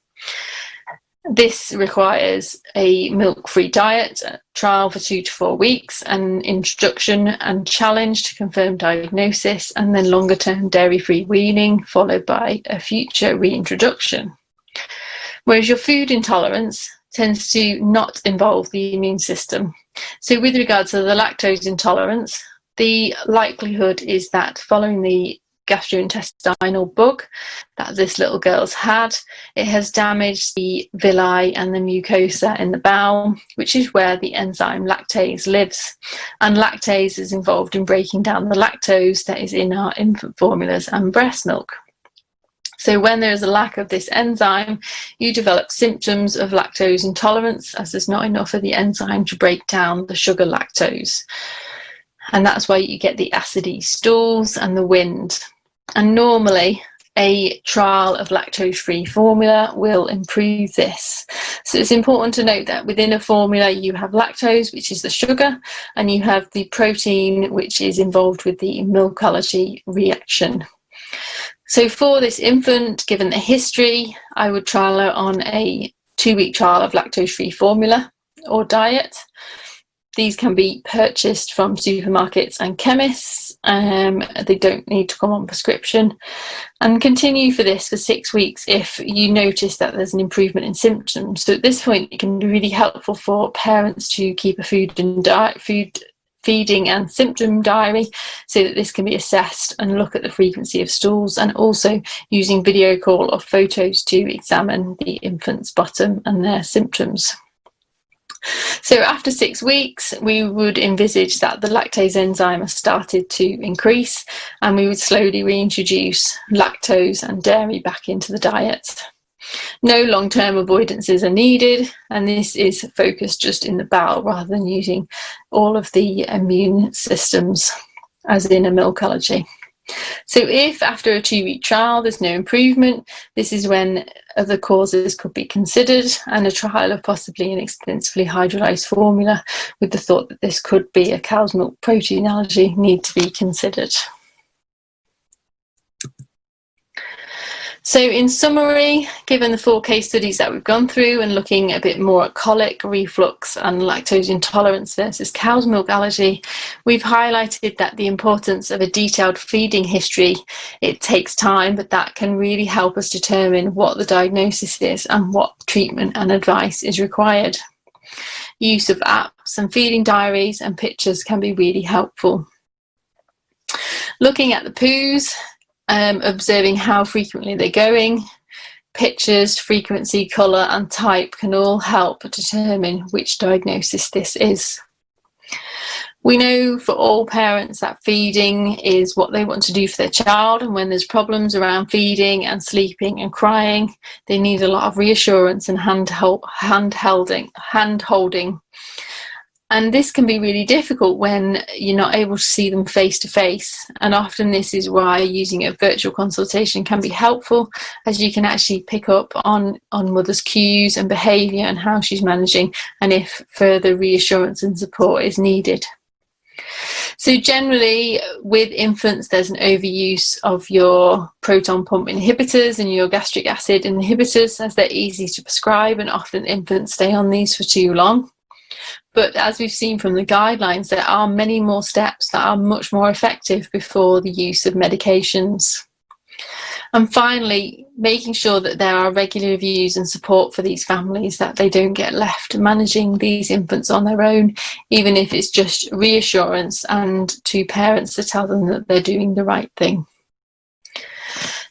This requires a milk-free diet, a trial for 2 to 4 weeks, an introduction and challenge to confirm diagnosis, and then longer-term dairy-free weaning, followed by a future reintroduction. Whereas your food intolerance tends to not involve the immune system. So with regards to the lactose intolerance, the likelihood is that following the gastrointestinal bug that this little girl's had. It has damaged the villi and the mucosa in the bowel, which is where the enzyme lactase lives. And lactase is involved in breaking down the lactose that is in our infant formulas and breast milk. So when there is a lack of this enzyme, you develop symptoms of lactose intolerance, as there's not enough of the enzyme to break down the sugar lactose. And that's why you get the acidy stools and the wind. And normally a trial of lactose-free formula will improve this. So it's important to note that within a formula you have lactose, which is the sugar, and you have the protein, which is involved with the milk allergy reaction. So for this infant, given the history, I would trial her on a 2-week trial of lactose-free formula or diet. These can be purchased from supermarkets and chemists. They don't need to come on prescription. And continue for this for 6 weeks if you notice that there's an improvement in symptoms. So at this point, it can be really helpful for parents to keep a feeding and symptom diary so that this can be assessed and look at the frequency of stools, and also using video call or photos to examine the infant's bottom and their symptoms. So after 6 weeks, we would envisage that the lactase enzyme has started to increase, and we would slowly reintroduce lactose and dairy back into the diet. No long-term avoidances are needed, and this is focused just in the bowel rather than using all of the immune systems as in a milk allergy. So if after a 2-week trial there's no improvement, this is when other causes could be considered, and a trial of possibly an extensively hydrolyzed formula with the thought that this could be a cow's milk protein allergy need to be considered. So in summary, given the 4 case studies that we've gone through and looking a bit more at colic, reflux and lactose intolerance versus cow's milk allergy, we've highlighted that the importance of a detailed feeding history. It takes time, but that can really help us determine what the diagnosis is and what treatment and advice is required. Use of apps and feeding diaries and pictures can be really helpful. Looking at the poos, observing how frequently they're going, pictures, frequency, colour and type can all help determine which diagnosis this is. We know for all parents that feeding is what they want to do for their child, and when there's problems around feeding and sleeping and crying, they need a lot of reassurance and hand-holding. And this can be really difficult when you're not able to see them face to face. And often this is why using a virtual consultation can be helpful, as you can actually pick up on mother's cues and behaviour and how she's managing, and if further reassurance and support is needed. So generally with infants, there's an overuse of your proton pump inhibitors and your gastric acid inhibitors, as they're easy to prescribe, and often infants stay on these for too long. But as we've seen from the guidelines, there are many more steps that are much more effective before the use of medications. And finally, making sure that there are regular reviews and support for these families, that they don't get left managing these infants on their own, even if it's just reassurance and to parents to tell them that they're doing the right thing.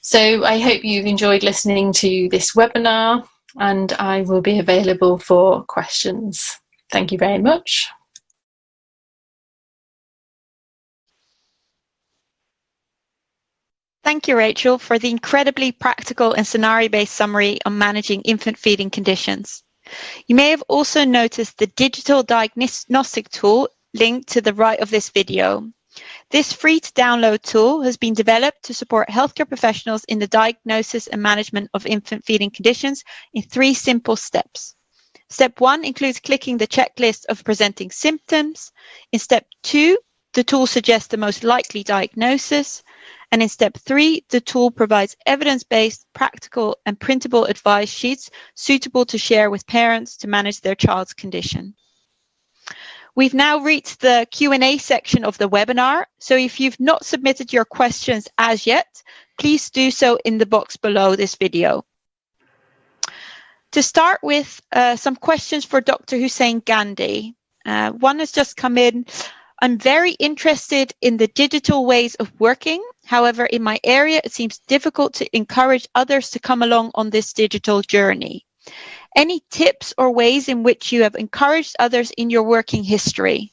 So I hope you've enjoyed listening to this webinar, and I will be available for questions. Thank you very much. Thank you, Rachel, for the incredibly practical and scenario-based summary on managing infant feeding conditions. You may have also noticed the digital diagnostic tool linked to the right of this video. This free-to-download tool has been developed to support healthcare professionals in the diagnosis and management of infant feeding conditions in 3 simple steps. Step 1 includes clicking the checklist of presenting symptoms. In step 2, the tool suggests the most likely diagnosis. And in step 3, the tool provides evidence-based, practical and printable advice sheets suitable to share with parents to manage their child's condition. We've now reached the Q&A section of the webinar. So if you've not submitted your questions as yet, please do so in the box below this video. To start with, some questions for Dr. Hussain Gandhi. One has just come in. I'm very interested in the digital ways of working. However, in my area, it seems difficult to encourage others to come along on this digital journey. Any tips or ways in which you have encouraged others in your working history?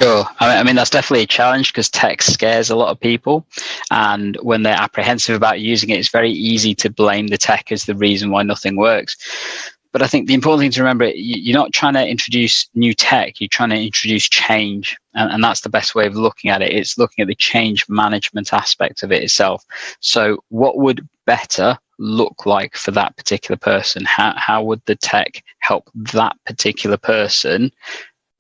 Sure. I mean, that's definitely a challenge because tech scares a lot of people. And when they're apprehensive about using it, it's very easy to blame the tech as the reason why nothing works. But I think the important thing to remember, you're not trying to introduce new tech, you're trying to introduce change. And that's the best way of looking at it. It's looking at the change management aspect of it itself. So what would better look like for that particular person? How would the tech help that particular person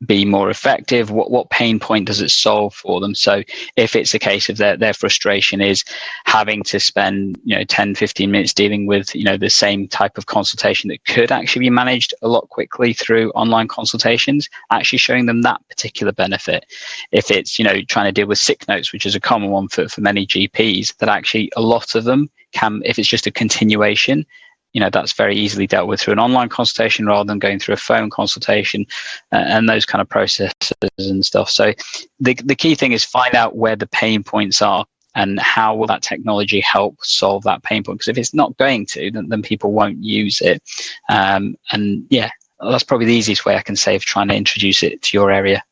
be more effective? What pain point does it solve for them? So if it's a case of their frustration is having to spend 10-15 minutes dealing with the same type of consultation that could actually be managed a lot quickly through online consultations, actually showing them that particular benefit. If it's trying to deal with sick notes, which is a common one for many GPs, that actually a lot of them can, if it's just a continuation, that's very easily dealt with through an online consultation rather than going through a phone consultation and those kind of processes and stuff. So the key thing is find out where the pain points are and how will that technology help solve that pain point. Because if it's not going to, then people won't use it. And yeah, that's probably the easiest way I can say of trying to introduce it to your area.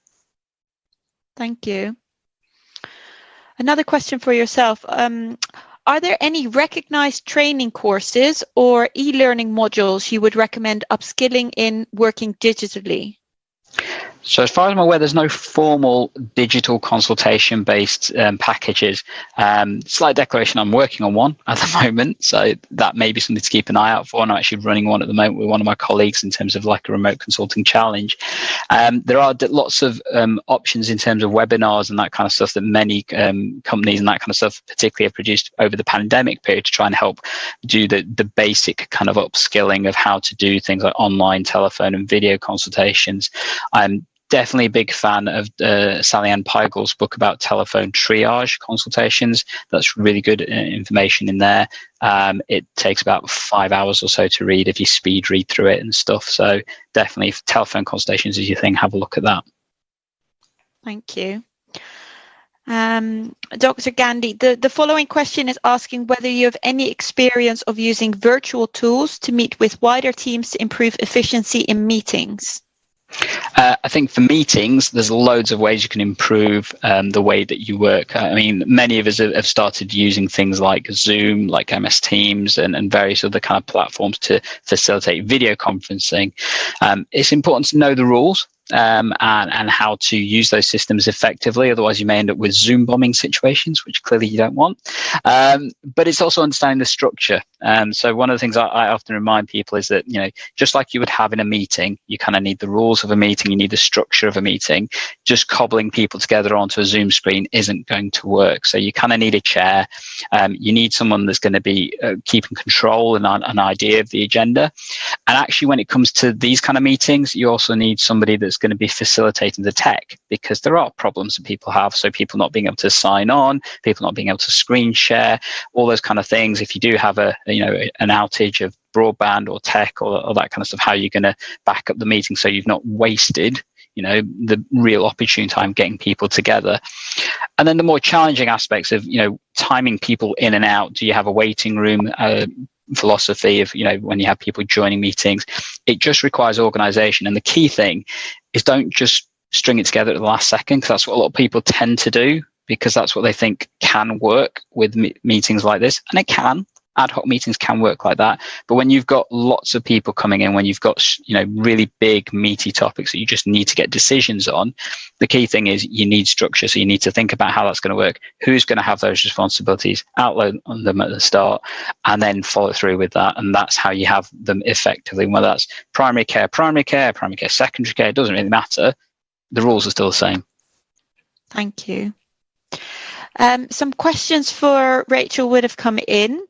Thank you. Another question for yourself. Are there any recognized training courses or e-learning modules you would recommend upskilling in working digitally? So as far as I'm aware, there's no formal digital consultation-based packages. Slight declaration, I'm working on one at the moment, so that may be something to keep an eye out for. And I'm actually running one at the moment with one of my colleagues in terms of like a remote consulting challenge. There are lots of options in terms of webinars and that kind of stuff that many companies and that kind of stuff particularly have produced over the pandemic period to try and help do the basic kind of upskilling of how to do things like online, telephone and video consultations. I'm definitely a big fan of Sally Ann Peigel's book about telephone triage consultations. That's really good information in there. It takes about 5 hours or so to read if you speed read through it and stuff. So definitely if telephone consultations is your thing, have a look at that. Thank you. Dr. Gandhi, the following question is asking whether you have any experience of using virtual tools to meet with wider teams to improve efficiency in meetings. I think for meetings, there's loads of ways you can improve the way that you work. I mean, many of us have started using things like Zoom, like MS Teams, and various other kind of platforms to facilitate video conferencing. It's important to know the rules. And how to use those systems effectively. Otherwise, you may end up with Zoom bombing situations, which clearly you don't want. But it's also understanding the structure. So one of the things I often remind people is that, just like you would have in a meeting, you kind of need the rules of a meeting, you need the structure of a meeting. Just cobbling people together onto a Zoom screen isn't going to work. So you kind of need a chair. You need someone that's going to be keeping control and an idea of the agenda. And actually, when it comes to these kind of meetings, you also need somebody that's going to be facilitating the tech, because there are problems that people have. So people not being able to sign on, people not being able to screen share, all those kind of things. If you do have an outage of broadband or tech or that kind of stuff, how are you going to back up the meeting so you've not wasted the real opportune time getting people together? And then the more challenging aspects of timing people in and out. Do you have a waiting room philosophy of when you have people joining meetings? It just requires organization, and the key thing is don't just string it together at the last second, because that's what a lot of people tend to do, because that's what they think can work with meetings like this. And it can. Ad hoc meetings can work like that. But when you've got lots of people coming in, when you've got really big meaty topics that you just need to get decisions on, the key thing is you need structure. So you need to think about how that's going to work, who's going to have those responsibilities, outline them at the start, and then follow through with that. And that's how you have them effectively. Whether that's primary care, secondary care, it doesn't really matter. The rules are still the same. Thank you. Some questions for Rachel Wood have come in.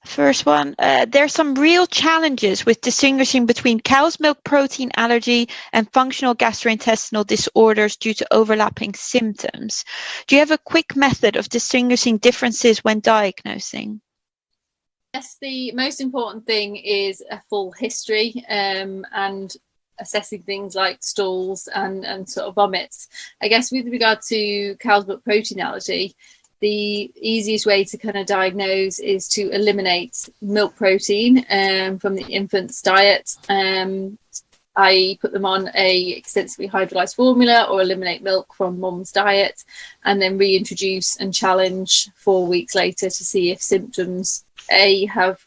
First one, there are some real challenges with distinguishing between cow's milk protein allergy and functional gastrointestinal disorders due to overlapping symptoms. Do you have a quick method of distinguishing differences when diagnosing? Yes, the most important thing is a full history and assessing things like stools and sort of vomits. I guess with regard to cow's milk protein allergy, the easiest way to kind of diagnose is to eliminate milk protein from the infant's diet. I put them on a extensively hydrolyzed formula, or eliminate milk from mum's diet, and then reintroduce and challenge 4 weeks later to see if symptoms A, have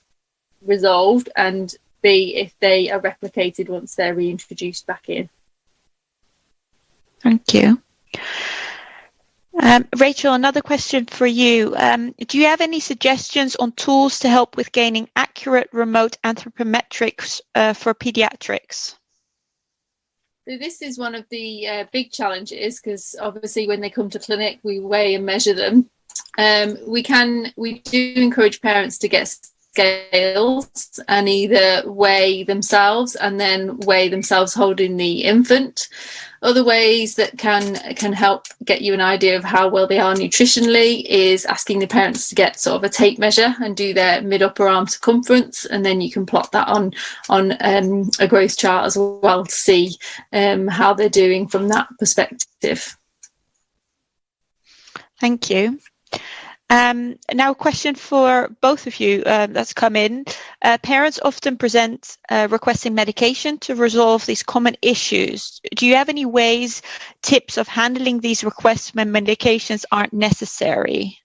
resolved, and B, if they are replicated once they're reintroduced back in. Thank you. Rachel, another question for you. Do you have any suggestions on tools to help with gaining accurate remote anthropometrics for pediatrics? So this is one of the big challenges, because obviously when they come to clinic, we weigh and measure them. We do encourage parents to get scales and either weigh themselves and then weigh themselves holding the infant. Other ways that can help get you an idea of how well they are nutritionally is asking the parents to get sort of a tape measure and do their mid-upper arm circumference, and then you can plot that on a growth chart as well to see how they're doing from that perspective. Thank you. Now a question for both of you that's come in. Parents often present requesting medication to resolve these common issues. Do you have any tips of handling these requests when medications aren't necessary?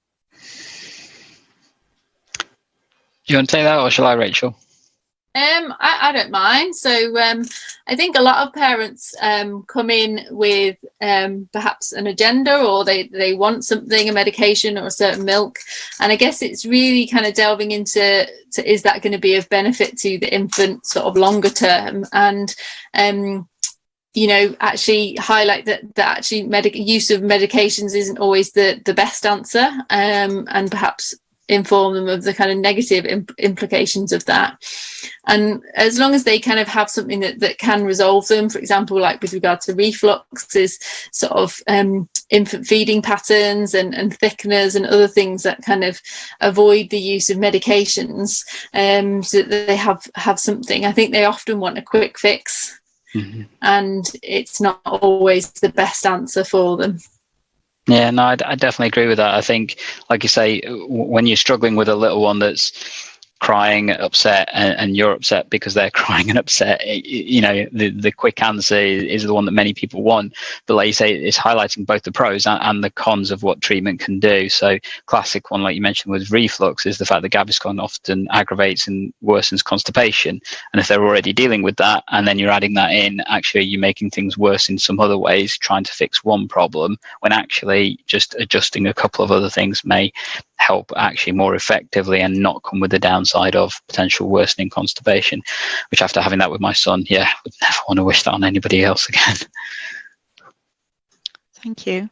Do you want to take that, or shall I, Rachel? I don't mind. So I think a lot of parents come in with perhaps an agenda, or they want something, a medication or a certain milk. And I guess it's really kind of delving into is that going to be of benefit to the infant sort of longer term? And actually highlight that actually use of medications isn't always the best answer, and perhaps inform them of the kind of negative implications of that. And as long as they kind of have something that can resolve them, for example, like with regard to reflux, is sort of infant feeding patterns and thickeners and other things that kind of avoid the use of medications, so that they have something. I think they often want a quick fix, and it's not always the best answer for them. Yeah, no, I definitely agree with that. I think, like you say, when you're struggling with a little one that's crying, upset, and you're upset because they're crying and upset, the quick answer is the one that many people want. But like you say, it's highlighting both the pros and the cons of what treatment can do. So classic one, like you mentioned, with reflux is the fact that Gaviscon often aggravates and worsens constipation. And if they're already dealing with that, and then you're adding that in, actually you're making things worse in some other ways, trying to fix one problem, when actually just adjusting a couple of other things may help actually more effectively and not come with the downside of potential worsening constipation, which after having that with my son, would never want to wish that on anybody else again. Thank you.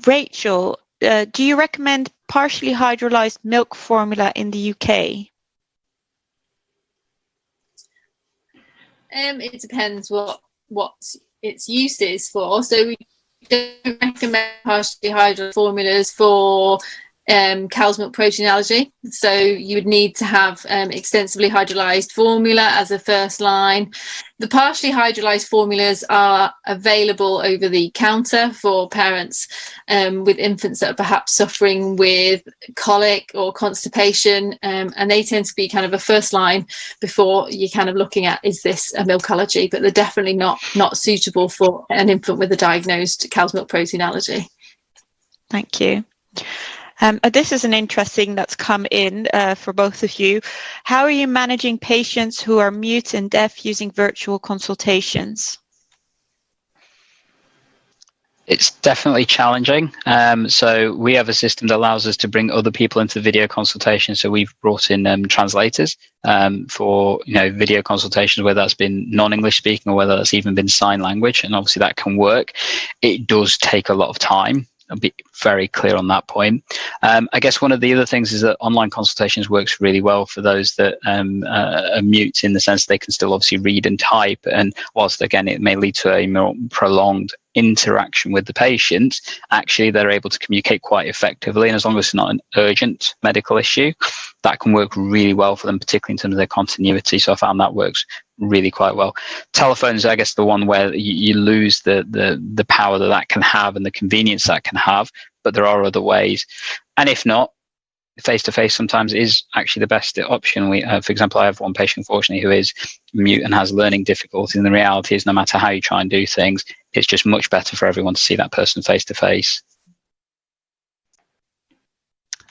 Rachel, do you recommend partially hydrolyzed milk formula in the UK? It depends what its use is for. So we don't recommend partially hydrolyzed formulas for cow's milk protein allergy. So you would need to have extensively hydrolyzed formula as a first line. The partially hydrolyzed formulas are available over the counter for parents with infants that are perhaps suffering with colic or constipation, and they tend to be kind of a first line before you're kind of looking at, is this a milk allergy? But they're definitely not suitable for an infant with a diagnosed cow's milk protein allergy. Thank you. This is an interesting that's come in for both of you. How are you managing patients who are mute and deaf using virtual consultations? It's definitely challenging. So we have a system that allows us to bring other people into the video consultation. So we've brought in translators for video consultations, whether that's been non-English speaking or whether that's even been sign language. And obviously that can work. It does take a lot of time. I'll be very clear on that point. I guess one of the other things is that online consultations works really well for those that are mute, in the sense they can still obviously read and type. And whilst, again, it may lead to a more prolonged interaction with the patient, actually they're able to communicate quite effectively. And as long as it's not an urgent medical issue, that can work really well for them, particularly in terms of their continuity. So I found that works really quite well. Telephones, I guess, the one where you lose the power that can have and the convenience that can have. but there are other ways. And if not, face-to-face sometimes is actually the best option. We, for example, I have one patient, fortunately, who is mute and has learning difficulties. And the reality is, no matter how you try and do things, it's just much better for everyone to see that person face-to-face.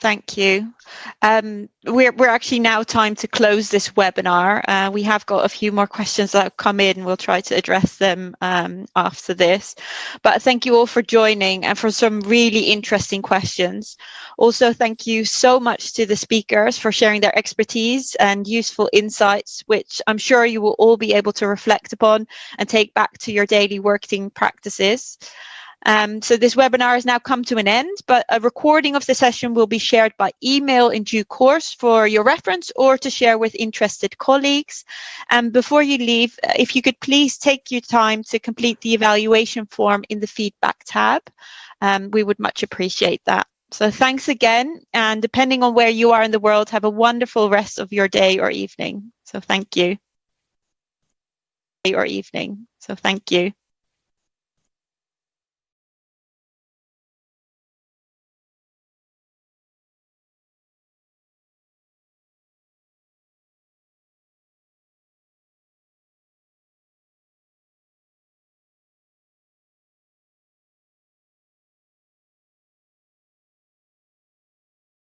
Thank you. We're actually now time to close this webinar. We have got a few more questions that have come in. We'll try to address them after this. But thank you all for joining and for some really interesting questions. Also, thank you so much to the speakers for sharing their expertise and useful insights, which I'm sure you will all be able to reflect upon and take back to your daily working practices. So this webinar has now come to an end, but a recording of the session will be shared by email in due course for your reference or to share with interested colleagues. And before you leave, if you could please take your time to complete the evaluation form in the feedback tab, we would much appreciate that. So thanks again, and depending on where you are in the world, have a wonderful rest of your day or evening. So thank you.